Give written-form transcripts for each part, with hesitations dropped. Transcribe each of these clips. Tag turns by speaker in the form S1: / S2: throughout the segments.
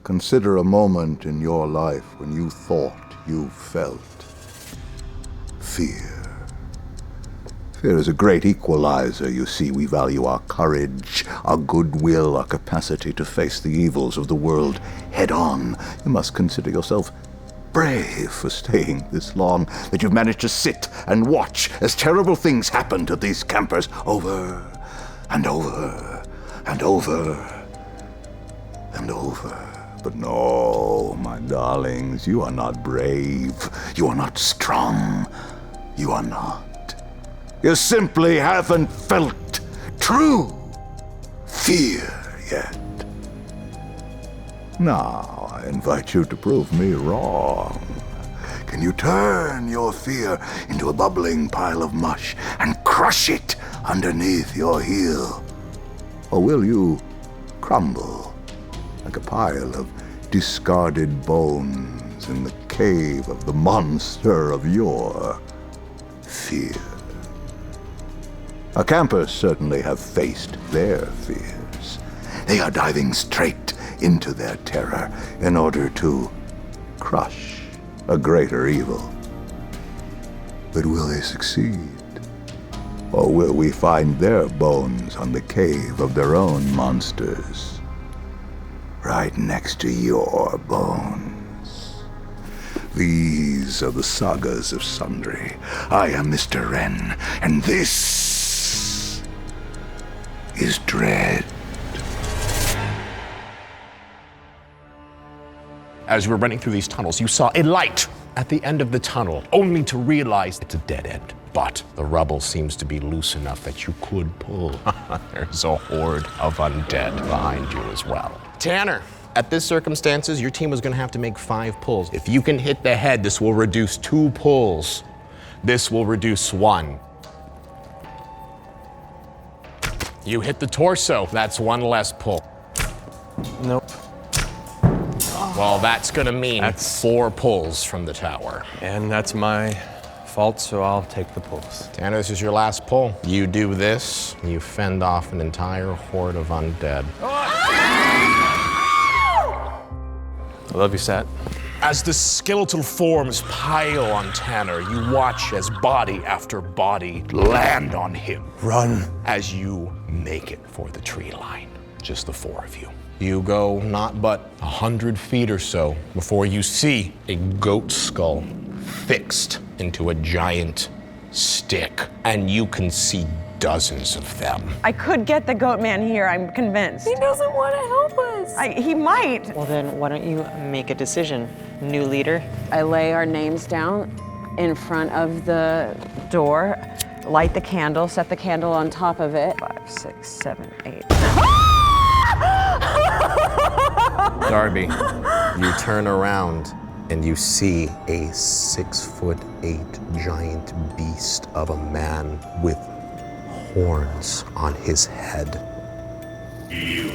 S1: Consider a moment in your life when you thought you felt fear. Fear is a great equalizer, you see. We value our courage, our goodwill, our capacity to face the evils of the world head on. You must consider yourself brave for staying this long, that you've managed to sit and watch as terrible things happen to these campers over and over and over and over. But no, my darlings, you are not brave. You are not strong. You are not. You simply haven't felt true fear yet. Now, I invite you to prove me wrong. Can you turn your fear into a bubbling pile of mush and crush it underneath your heel? Or will you crumble like a pile of discarded bones in the cave of the monster of your fear? Our campers certainly have faced their fears. They are diving straight into their terror in order to crush a greater evil. But will they succeed? Or will we find their bones on the cave of their own monsters? Right next to your bones. These are the Sagas of Sundry. I am Mr. Wren, and this is Dread.
S2: As you were running through these tunnels, you saw a light at the end of the tunnel, only to realize it's a dead end. But the rubble seems to be loose enough that you could pull. There's a horde of undead behind you as well. Tanner, at this circumstances, your team was gonna have to make 5 pulls. If you can hit the head, this will reduce 2 pulls. This will reduce 1. You hit the torso, that's 1 less pull.
S3: Nope.
S2: Well, that's gonna mean 4 pulls from the tower.
S3: And that's my fault, so I'll take the pulls.
S2: Tanner, this is your last pull. You do this, you fend off an entire horde of undead.
S3: I love you, Sat.
S2: As the skeletal forms pile on Tanner, you watch as body after body land on him.
S3: Run.
S2: As you make it for the tree line, just the 4 of you. You go not but 100 feet or so before you see a goat skull fixed into a giant stick, and you can see dozens of them.
S4: I could get the goat man here, I'm convinced.
S5: He doesn't want to help us.
S4: He might.
S6: Well, then why don't you make a decision, new leader?
S4: I lay our names down in front of the door, light the candle, set the candle on top of it. 5, 6, 7, 8.
S2: Darby, you turn around and you see a 6'8" giant beast of a man with horns on his head. You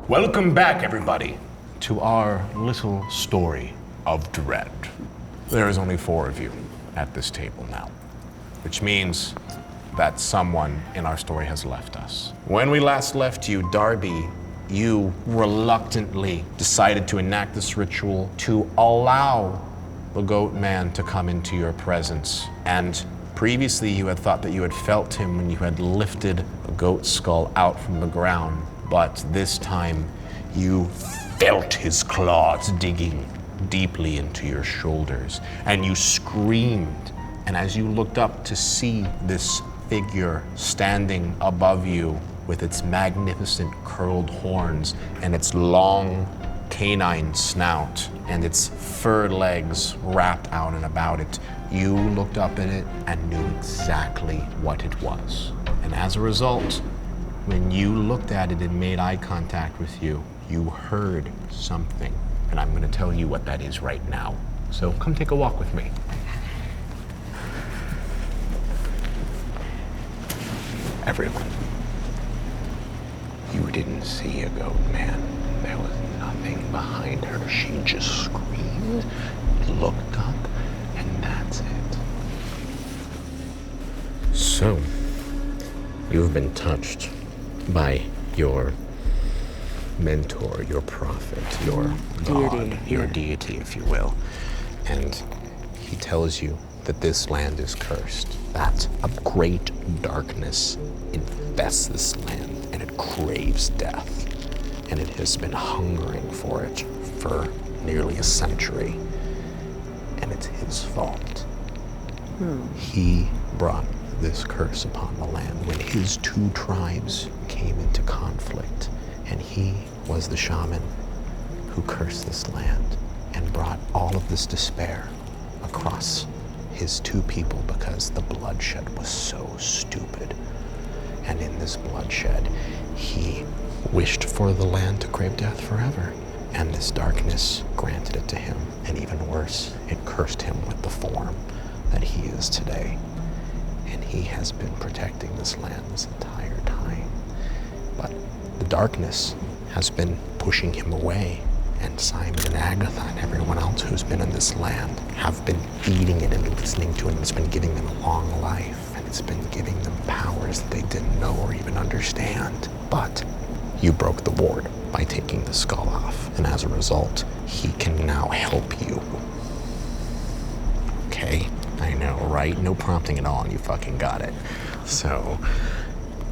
S2: Welcome back, everybody, to our little story of dread. There is only 4 of you at this table now, which means that someone in our story has left us. When we last left you, Darby, you reluctantly decided to enact this ritual to allow the goat man to come into your presence. And previously you had thought that you had felt him when you had lifted the goat skull out from the ground. But this time, you felt his claws digging deeply into your shoulders, and you screamed. And as you looked up to see this figure standing above you with its magnificent curled horns and its long canine snout and its fur legs wrapped out and about it, You looked up at it and knew exactly what it was. And as a result, when you looked at it and made eye contact with you, you heard something. And I'm gonna tell you what that is right now. So come take a walk with me. Everyone, you didn't see a goat, man. There was nothing behind her. She just screamed, looked up, and that's it. So, you've been touched by your mentor, your prophet, your god, your deity, if you will. And he tells you that this land is cursed, that a great darkness infests this land and it craves death. And it has been hungering for it for nearly a century. And it's his fault. He brought this curse upon the land when his two tribes came into conflict. And he was the shaman who cursed this land and brought all of this despair across his two people because the bloodshed was so stupid. And in this bloodshed, he wished for the land to crave death forever. And this darkness granted it to him. And even worse, it cursed him with the form that he is today. And he has been protecting this land this entire time. But the darkness has been pushing him away. And Simon and Agatha and everyone else who's been in this land have been feeding it and listening to it. And it's been giving them a long life. And it's been giving them powers that they didn't know or even understand. But you broke the ward by taking the skull off. And as a result, he can now help you. Okay? I know, right? No prompting at all, and you fucking got it. So,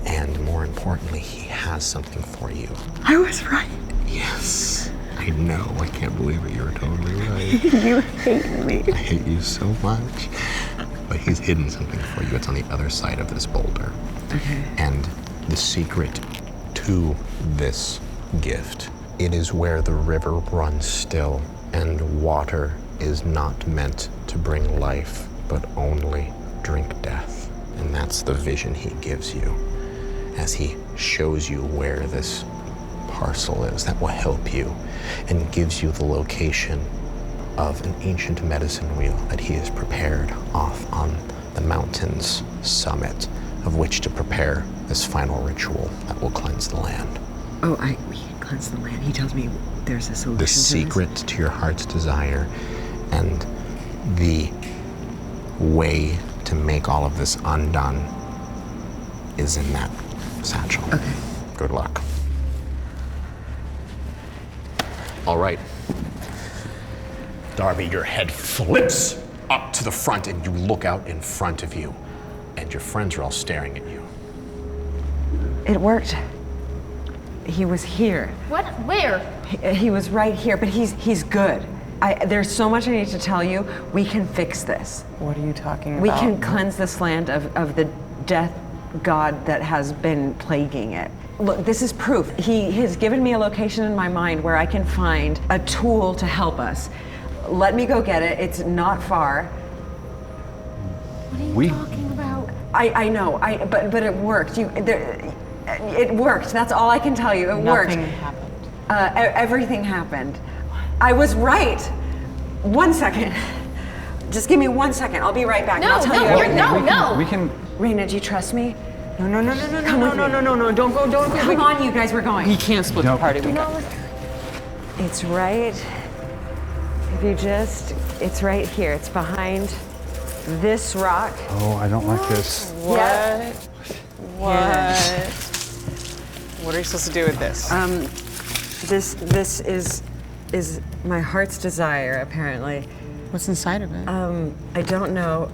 S2: and more importantly, he has something for you.
S4: I was right.
S2: Yes. I know, I can't believe it. You're totally right.
S4: You hate me.
S2: I hate you so much. But he's hidden something for you. It's on the other side of this boulder.
S4: Okay.
S2: And the secret to this gift, it is where the river runs still, and water is not meant to bring life, but only drink death. And that's the vision he gives you as he shows you where this parcel is that will help you and gives you the location of an ancient medicine wheel that he has prepared off on the mountain's summit, of which to prepare this final ritual that will cleanse the land.
S4: Oh, we can cleanse the land. He tells me there's a solution
S2: The
S4: to
S2: secret to your heart's desire and the way to make all of this undone is in that satchel.
S4: Okay.
S2: Good luck. All right. Darby, your head flips up to the front and you look out in front of you and your friends are all staring at you.
S4: It worked. He was here.
S5: What? Where?
S4: He was right here, but he's good. There's so much I need to tell you. We can fix this.
S6: What are you talking about?
S4: We can cleanse this land of the death god that has been plaguing it. Look, this is proof. He has given me a location in my mind where I can find a tool to help us. Let me go get it. It's not far.
S5: What are you talking about?
S4: I know. But it worked. It worked. That's all I can tell you. It worked.
S6: Nothing happened.
S4: Everything happened. I was right. 1 second. Just give me 1 second. I'll be right back. and I'll tell you everything.
S6: We can.
S4: Raina, do you trust me?
S6: No.
S4: Come with me.
S6: No. Don't go. Don't.
S4: Come on, you guys. We're going.
S6: We can't split the party.
S4: It's right. If you just, it's right here. It's behind this rock.
S7: Oh, I don't like this.
S6: What?
S4: Yep.
S6: What? What are you supposed to do with this?
S4: This is my heart's desire, apparently.
S6: What's inside of it?
S4: I don't know.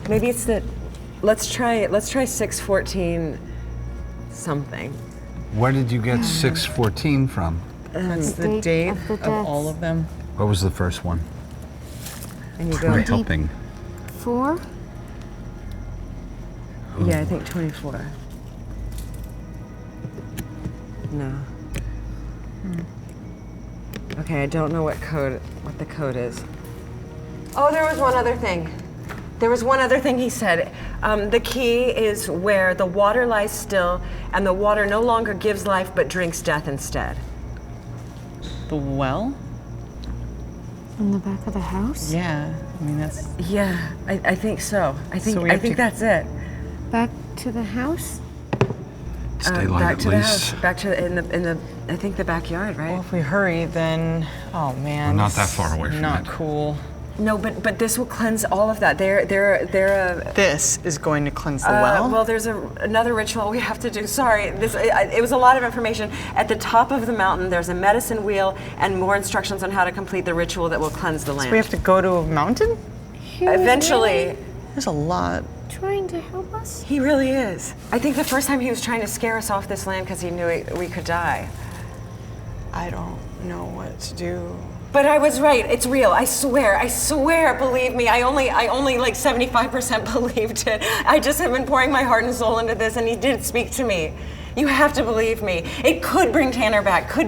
S4: Maybe it's that. Let's try 614 something.
S7: Where did you get 614 from?
S6: That's the date of all of them.
S7: What was the first one?
S4: And you go.
S7: I'm helping.
S5: 4?
S4: Yeah, I think 24. No. Okay, I don't know what the code is. Oh, there was one other thing. There was one other thing he said. The key is where the water lies still, and the water no longer gives life but drinks death instead.
S6: The well?
S5: In the back of the house?
S6: Yeah, I mean that's.
S4: Yeah, I think so. I think
S6: So we have to-
S4: that's it.
S5: Back to the house?
S7: Stay light
S4: back
S7: at
S4: to the
S7: least.
S4: house. Back to in the I think the backyard, right?
S6: Well, if we hurry, then oh man,
S7: We're not
S6: this
S7: that far away
S6: is
S7: from
S6: not
S7: it.
S6: cool.
S4: No, but this will cleanse all of that. They're a.
S6: This is going to cleanse the well.
S4: Well, there's another ritual we have to do. Sorry, it was a lot of information. At the top of the mountain, there's a medicine wheel and more instructions on how to complete the ritual that will cleanse the land.
S6: We have to go to a mountain?
S4: Eventually,
S6: There's a lot.
S5: Trying to help us?
S4: he really is. I think the first time he was trying to scare us off this land because he knew we could die.
S6: I don't know what to do.
S4: But I was right. It's real. I swear. Believe me. I only like 75% believed it. I just have been pouring my heart and soul into this, and he did speak to me. You have to believe me. It could bring Tanner back. Could.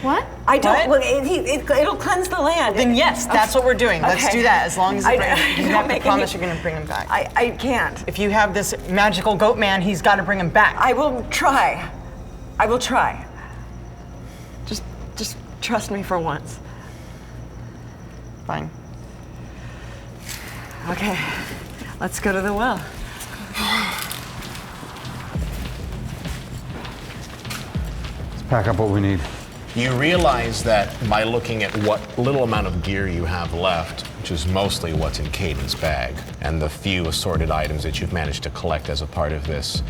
S5: What?
S4: I don't.
S6: What?
S4: Well, it'll cleanse the land.
S6: Then yes, that's what we're doing. Let's
S4: Okay.
S6: do that. As long as you
S4: I
S6: have
S4: don't
S6: to
S4: make
S6: promise
S4: any-
S6: you're going to bring him back.
S4: I can't.
S6: If you have this magical goat man, he's got to bring him back.
S4: I will try. I will try. Just trust me for once.
S6: Fine.
S4: Okay. Let's go to the well.
S7: Let's pack up what we need.
S2: You realize that by looking at what little amount of gear you have left, which is mostly what's in Caden's bag, and the few assorted items that you've managed to collect as a part of this,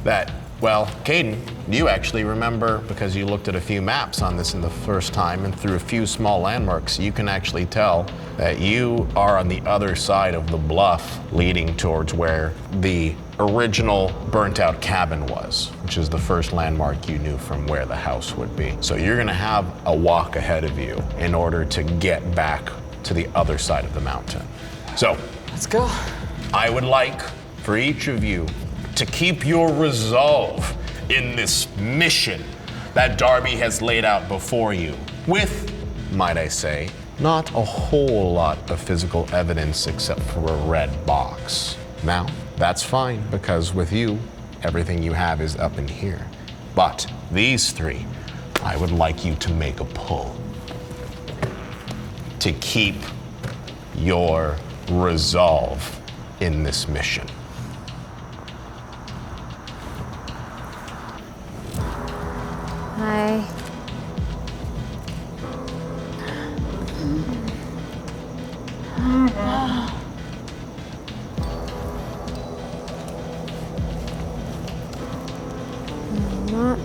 S2: that, well, Caden, you actually remember, because you looked at a few maps on this in the first time, and through a few small landmarks, you can actually tell that you are on the other side of the bluff leading towards where the original burnt out cabin was, which is the first landmark you knew from where the house would be. So you're gonna have a walk ahead of you in order to get back to the other side of the mountain. So,
S6: Let's go.
S2: I would like for each of you to keep your resolve in this mission that Darby has laid out before you, with, might I say, not a whole lot of physical evidence except for a red box. Now, that's fine, because with you, everything you have is up in here. But these three, I would like you to make a pull to keep your resolve in this mission.
S5: I... I'm not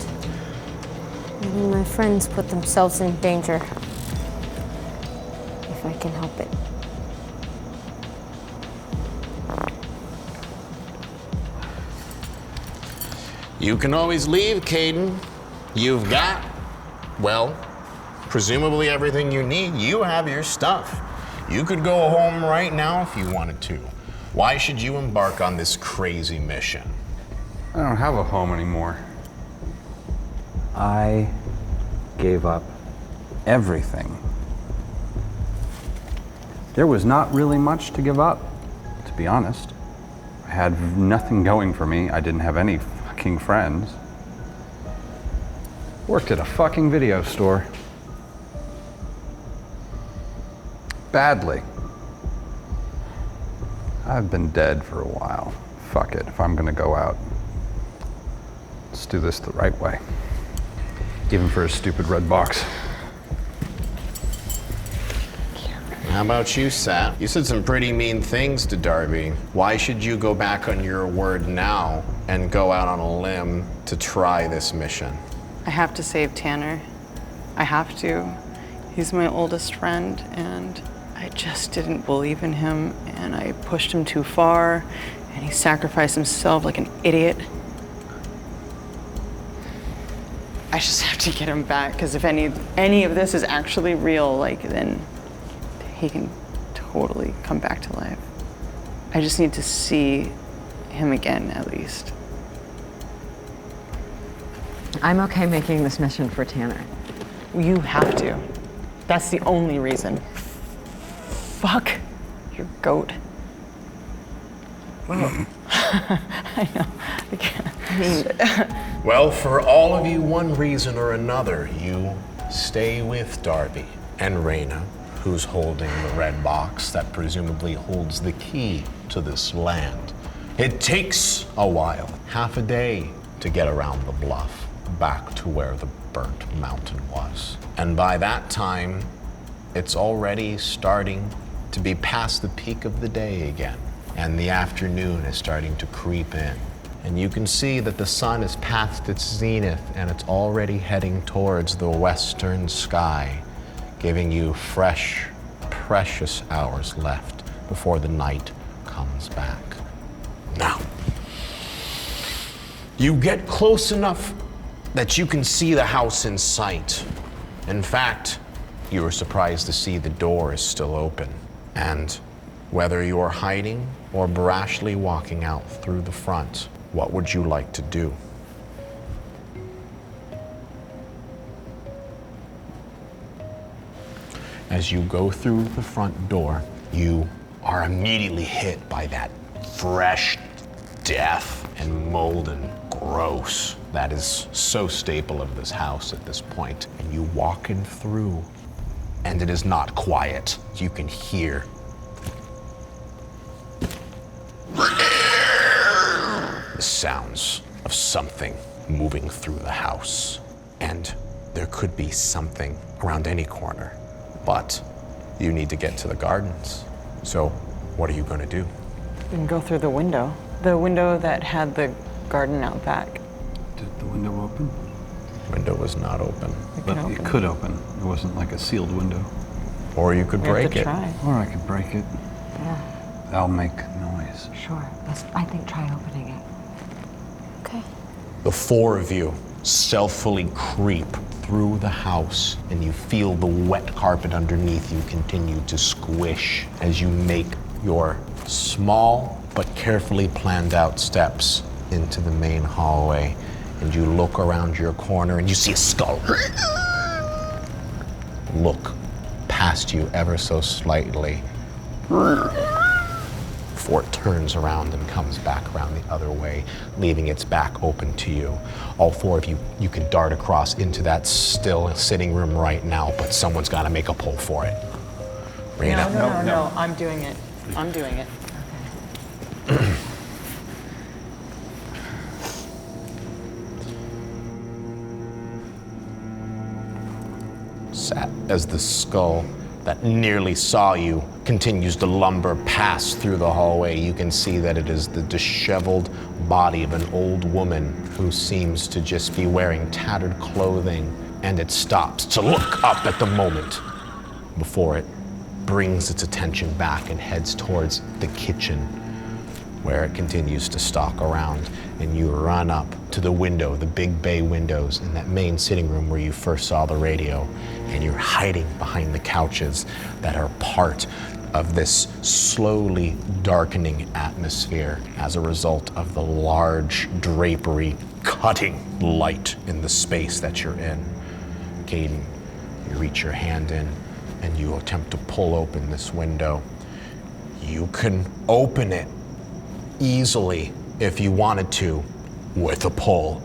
S5: letting my friends put themselves in danger. If I can help it.
S2: You can always leave, Caden. You've got, well, presumably everything you need. You have your stuff. You could go home right now if you wanted to. Why should you embark on this crazy mission?
S7: I don't have a home anymore.
S3: I gave up everything. There was not really much to give up, to be honest. I had nothing going for me. I didn't have any fucking friends. Worked at a fucking video store. Badly. I've been dead for a while. Fuck it, if I'm gonna go out, let's do this the right way. Even for a stupid red box.
S2: How about you, Sat? You said some pretty mean things to Darby. Why should you go back on your word now and go out on a limb to try this mission?
S6: I have to save Tanner. I have to. He's my oldest friend, and I just didn't believe in him, and I pushed him too far, and he sacrificed himself like an idiot. I just have to get him back, because if any of this is actually real, like, then he can totally come back to life. I just need to see him again, at least.
S4: I'm okay making this mission for Tanner.
S6: You have to. That's the only reason. Fuck your goat. I know. I can't. I mean,
S2: Well, for all of you, one reason or another, you stay with Darby and Raina, who's holding the red box that presumably holds the key to this land. It takes a while, half a day, to get around the bluff, back to where the burnt mountain was. And by that time, it's already starting to be past the peak of the day again, and the afternoon is starting to creep in. And you can see that the sun is past its zenith and it's already heading towards the western sky, giving you fresh, precious hours left before the night comes back. Now, you get close enough that you can see the house in sight. In fact, you were surprised to see the door is still open. And whether you're hiding or brashly walking out through the front, what would you like to do? As you go through the front door, you are immediately hit by that fresh death and mold and gross that is so staple of this house at this point. And you walk in through, and it is not quiet. You can hear the sounds of something moving through the house. And there could be something around any corner, but you need to get to the gardens. So what are you going to do?
S6: we can go through the window. The window that had the garden out back.
S3: Did the window open?
S2: Window was not open.
S3: But it could open. It wasn't like a sealed window.
S2: Or you could
S6: We
S2: break
S6: have to
S2: it.
S6: try.
S3: Or I could break it.
S4: Yeah,
S3: That'll make noise.
S4: sure. I think try opening it.
S5: Okay.
S2: The four of you stealthily creep through the house, and you feel the wet carpet underneath you continue to squish as you make your small but carefully planned out steps into the main hallway. And you look around your corner and you see a skull look past you ever so slightly before it turns around and comes back around the other way, leaving its back open to you. All four of you, you can dart across into that still sitting room right now, but someone's got to make a pull for it. Raina.
S6: No, I'm doing it. I'm doing it.
S2: Sat as the skull that nearly saw you continues to lumber past through the hallway, you can see that it is the disheveled body of an old woman who seems to just be wearing tattered clothing, and it stops to look up at the moment before it brings its attention back and heads towards the kitchen, where it continues to stalk around. And you run up to the window, the big bay windows in that main sitting room where you first saw the radio, and you're hiding behind the couches that are part of this slowly darkening atmosphere as a result of the large drapery cutting light in the space that you're in. Caden, you reach your hand in and you attempt to pull open this window. You can open it easily if you wanted to with a pull,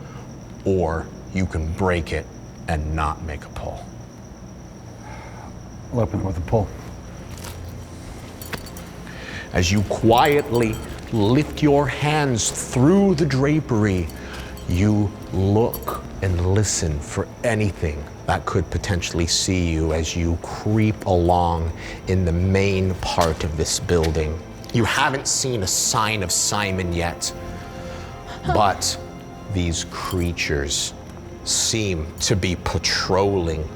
S2: or you can break it and not make a pull.
S3: I'll open it with a pull.
S2: As you quietly lift your hands through the drapery, you look and listen for anything that could potentially see you as you creep along in the main part of this building. You haven't seen a sign of Simon yet, but these creatures seem to be patrolling,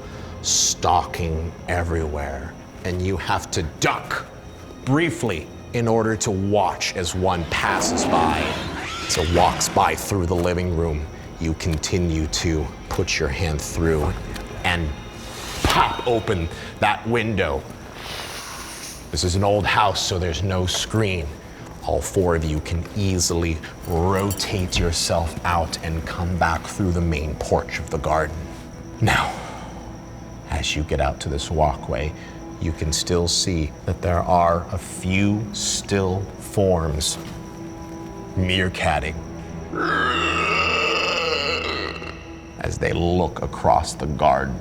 S2: stalking everywhere, and you have to duck briefly in order to watch as one passes by. As it walks by through the living room, you continue to put your hand through and pop open that window. This is an old house, so there's no screen. All four of you can easily rotate yourself out and come back through the main porch of the garden. Now, as you get out to this walkway, you can still see that there are a few still forms meerkatting as they look across the garden,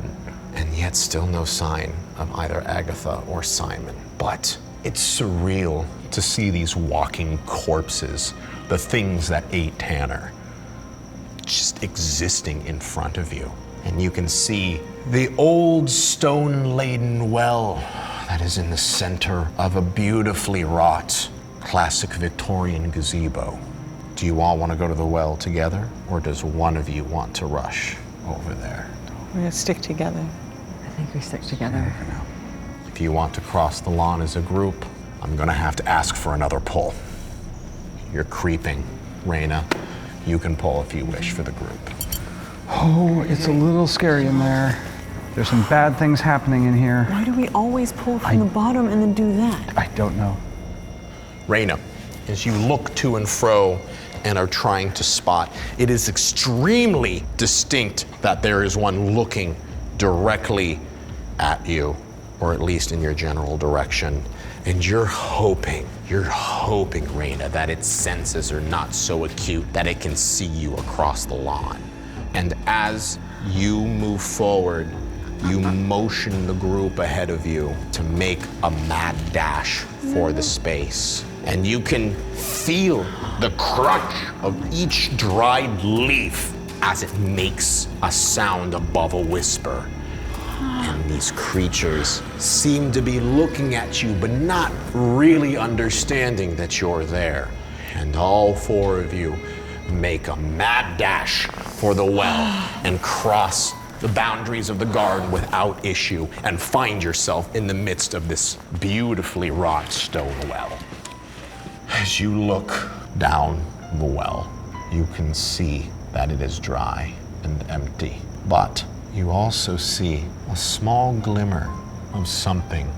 S2: and yet still no sign of either Agatha or Simon. But it's surreal to see these walking corpses, the things that ate Tanner, just existing in front of you. And you can see the old stone-laden well that is in the center of a beautifully wrought classic Victorian gazebo. Do you all want to go to the well together, or does one of you want to rush over there?
S6: We're gonna stick together.
S4: I think we stick together.
S2: If you want to cross the lawn as a group, I'm gonna have to ask for another pull. You're creeping. Raina, you can pull if you wish for the group.
S3: Oh, it's a little scary in there. There's some bad things happening in here.
S6: Why do we always pull from the bottom and then do that?
S3: I don't know.
S2: Raina, as you look to and fro and are trying to spot, it is extremely distinct that there is one looking directly at you, or at least in your general direction. And you're hoping, Raina, that its senses are not so acute that it can see you across the lawn. And as you move forward, you motion the group ahead of you to make a mad dash for the space. And you can feel the crunch of each dried leaf as it makes a sound above a whisper. And these creatures seem to be looking at you, but not really understanding that you're there. And all four of you make a mad dash for the well and cross the boundaries of the garden without issue and find yourself in the midst of this beautifully wrought stone well. As you look down the well, you can see that it is dry and empty, but you also see a small glimmer of something.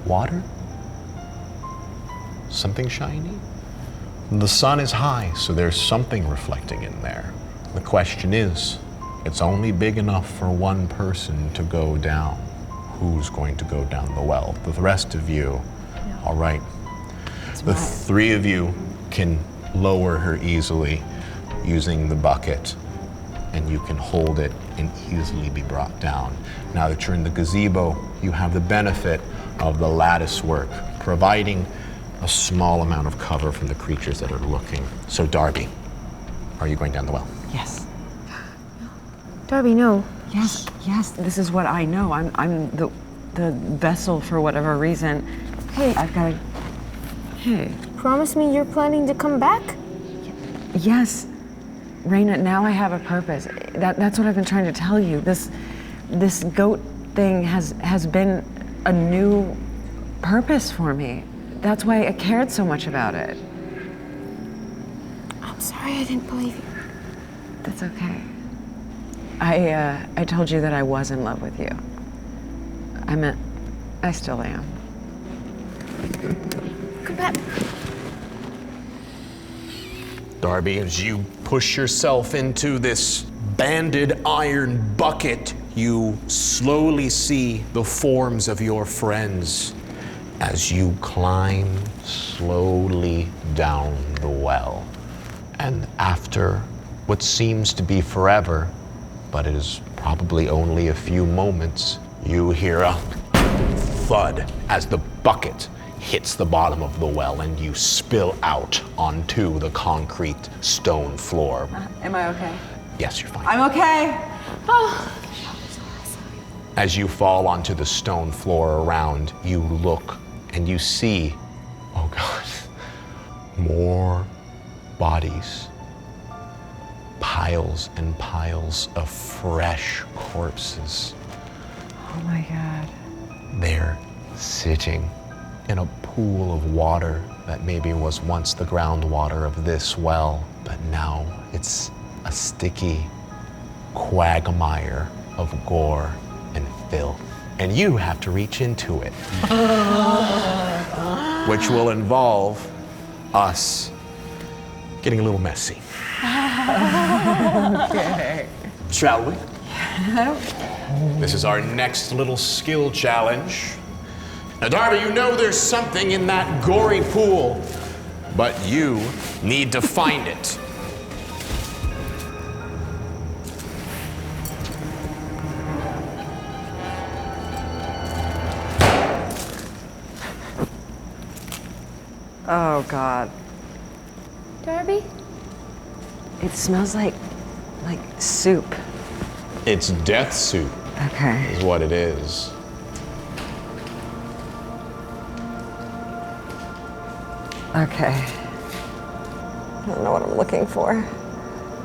S2: Water? Something shiny? The sun is high, so there's something reflecting in there. The question is, it's only big enough for one person to go down. Who's going to go down the well? The rest of you, all right. The three of you can lower her easily using the bucket, and you can hold it and easily be brought down. Now that you're in the gazebo, you have the benefit of the lattice work, providing a small amount of cover from the creatures that are looking. So Darby, are you going down the well?
S4: Yes.
S5: Darby, no.
S4: Yes, this is what I know. I'm the vessel for whatever reason.
S5: Hey.
S4: I've got to... Hey.
S5: Promise me you're planning to come back?
S4: Yes. Raina, now I have a purpose. That's what I've been trying to tell you. This goat thing has been a new purpose for me. That's why I cared so much about it.
S5: I'm sorry I didn't believe you.
S4: That's okay. I told you that I was in love with you. I still am.
S5: Come back.
S2: Darby, as you push yourself into this banded iron bucket, you slowly see the forms of your friends as you climb slowly down the well. And after what seems to be forever, but it is probably only a few moments, you hear a thud as the bucket hits the bottom of the well and you spill out onto the concrete stone floor.
S4: Am I okay?
S2: Yes, you're fine.
S4: I'm okay. Oh.
S2: As you fall onto the stone floor around, you look and you see, oh God, more bodies. Piles and piles of fresh corpses.
S4: Oh my God.
S2: They're sitting in a pool of water that maybe was once the groundwater of this well, but now it's a sticky quagmire of gore and filth. And you have to reach into it, which will involve us getting a little messy.
S4: Okay.
S2: Shall we? This is our next little skill challenge. Now, Darby, you know there's something in that gory pool but you need to find it.
S4: Oh, God.
S5: Darby?
S4: It smells like soup.
S2: It's death soup,
S4: Okay.
S2: is what it is.
S4: Okay. I don't know what I'm looking for.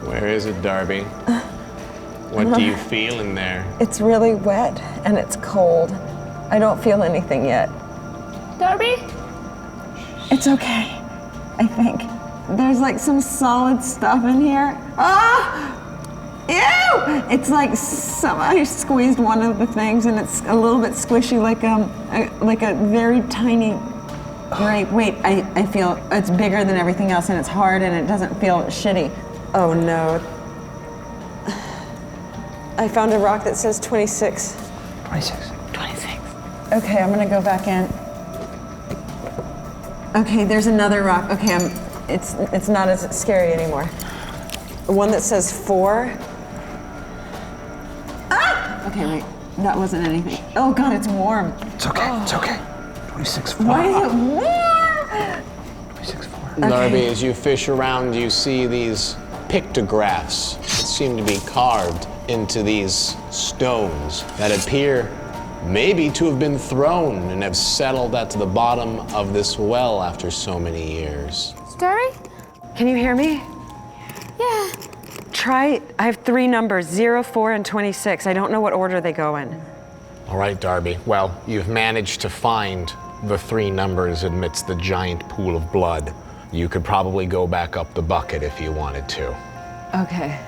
S2: Where is it, Darby? What do you feel in there?
S4: It's really wet and it's cold. I don't feel anything yet.
S5: Darby?
S4: It's okay, I think. There's like some solid stuff in here. Ah! Ew! It's like I squeezed one of the things and it's a little bit squishy, like a very tiny grape. Wait, I feel it's bigger than everything else and it's hard and it doesn't feel shitty. Oh no. I found a rock that says 26.
S3: 26.
S4: 26. Okay, I'm gonna go back in. Okay, there's another rock. Okay, it's not as scary anymore. One that says 4. Ah! Okay, wait. That wasn't anything. Oh God, it's warm.
S3: It's okay. It's okay. 26.4.
S4: Why is it warm?
S3: 26.4.
S2: Darby, as you fish around, you see these pictographs that seem to be carved into these stones that appear maybe to have been thrown and have settled at the bottom of this well after so many years.
S5: Darby?
S4: Can you hear me?
S5: Yeah.
S4: I have 3 numbers, 0, 4, and 26. I don't know what order they go in.
S2: All right, Darby. Well, you've managed to find the 3 numbers amidst the giant pool of blood. You could probably go back up the bucket if you wanted to.
S4: Okay.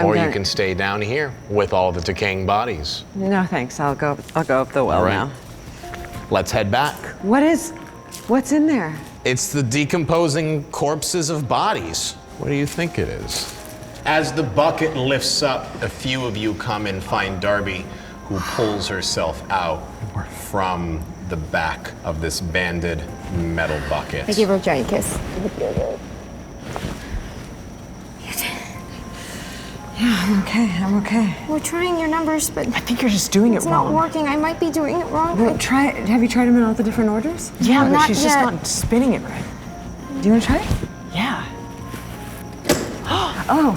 S2: Or you can stay down here with all the decaying bodies.
S4: No, thanks. I'll go up the well
S2: All right.
S4: now.
S2: Let's head back.
S4: What's in there?
S2: It's the decomposing corpses of bodies. What do you think it is? As the bucket lifts up, a few of you come and find Darby, who pulls herself out from the back of this banded metal bucket.
S5: I give her a giant kiss.
S4: Yeah, I'm okay.
S5: We're trying your numbers, but
S4: I think you're just doing
S5: it's
S4: it
S5: not
S4: wrong.
S5: working. I might be doing it wrong.
S4: Well, have you tried them in all the different orders?
S5: Yeah, but
S4: she's just not spinning it right. Do you want to try it? Yeah. Oh.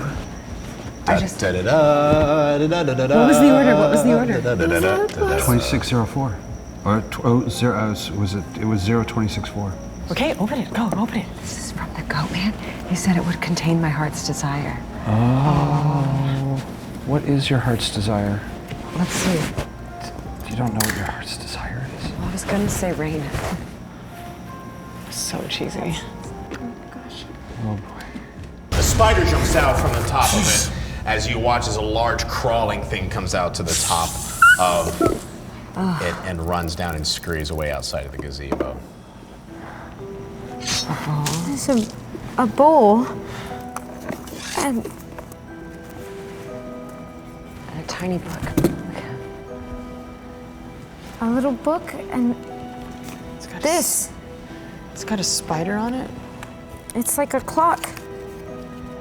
S4: I just.
S2: What was
S4: the order? What was the order?
S3: 2604. Or it was 0264.
S4: Okay, open it. Go, open it. This is from the goat man. He said it would contain my heart's desire.
S3: Oh. What is your heart's desire?
S4: Let's see.
S3: You don't know what your heart's desire is.
S4: Well, I was gonna say rain.
S6: So cheesy.
S3: Oh boy.
S2: A spider jumps out from the top of it as you watch as a large crawling thing comes out to the top of it and runs down and scurries away outside of the gazebo.
S5: There's a bowl. And
S4: A tiny book.
S5: a little book and
S6: It's got
S5: this.
S6: It's got a spider on it.
S5: It's like a clock.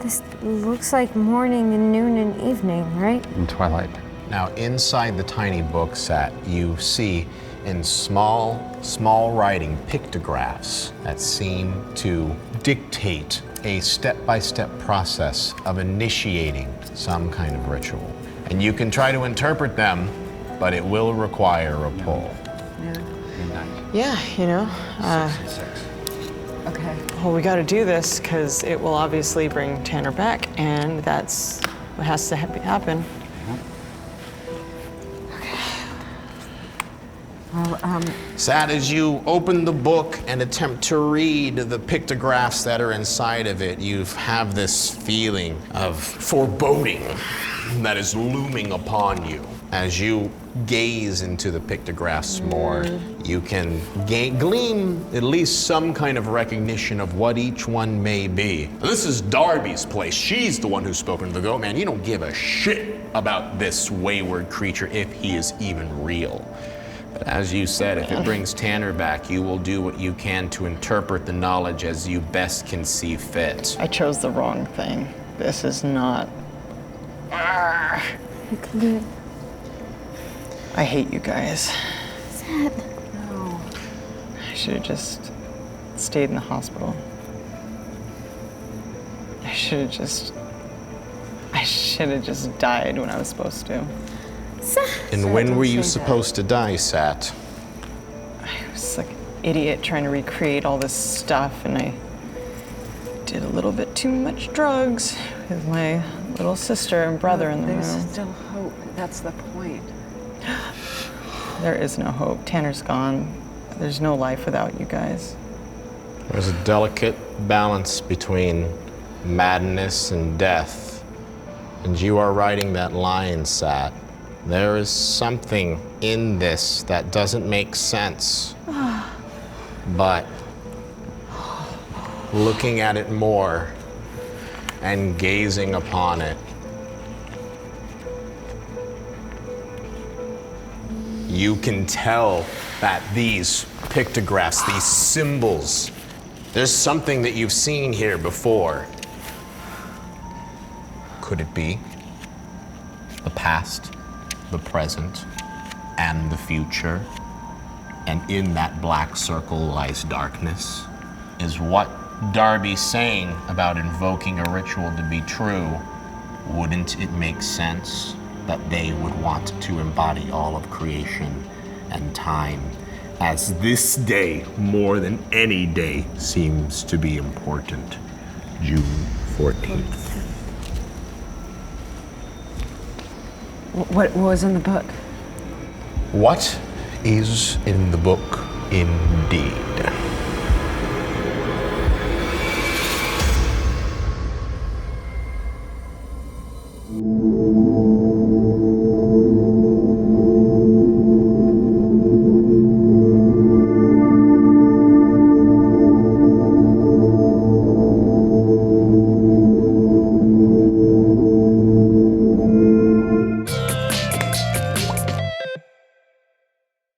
S5: This looks like morning and noon and evening, right?
S3: In twilight.
S2: Now, inside the tiny book set, you see in small writing pictographs that seem to dictate a step-by-step process of initiating some kind of ritual. And you can try to interpret them, but it will require a pull.
S6: Yeah, you know.
S4: Okay.
S6: Well, we got to do this because it will obviously bring Tanner back, and that's what has to happen.
S4: Well,
S2: Sad as you open the book and attempt to read the pictographs that are inside of it, you have this feeling of foreboding that is looming upon you. As you gaze into the pictographs more, you can glean at least some kind of recognition of what each one may be. This is Darby's place. She's the one who's spoken to the goat man. You don't give a shit about this wayward creature if he is even real. But as you said, if it brings Tanner back, you will do what you can to interpret the knowledge as you best can see fit.
S6: I chose the wrong thing. This is not.
S5: You can do it.
S6: I hate you guys.
S5: Seb.
S6: I should have just stayed in the hospital. I should have just died when I was supposed to.
S2: And when were you
S4: say that.
S2: supposed to die, Sat?
S6: I was like an idiot trying to recreate all this stuff, and I did a little bit too much drugs with my little sister and brother in the
S4: There's
S6: room.
S4: still hope. That's the point.
S6: There is no hope. Tanner's gone. There's no life without you guys.
S2: There's a delicate balance between madness and death. And you are riding that line, Sat. There is something in this that doesn't make sense. But looking at it more and gazing upon it, you can tell that these pictographs, these symbols, there's something that you've seen here before. Could it be the past, the present, and the future? And in that black circle lies darkness. Is what Darby's saying about invoking a ritual to be true, wouldn't it make sense that they would want to embody all of creation and time, as this day, more than any day, seems to be important? June 14th.
S4: What was in the book?
S2: What is in the book indeed?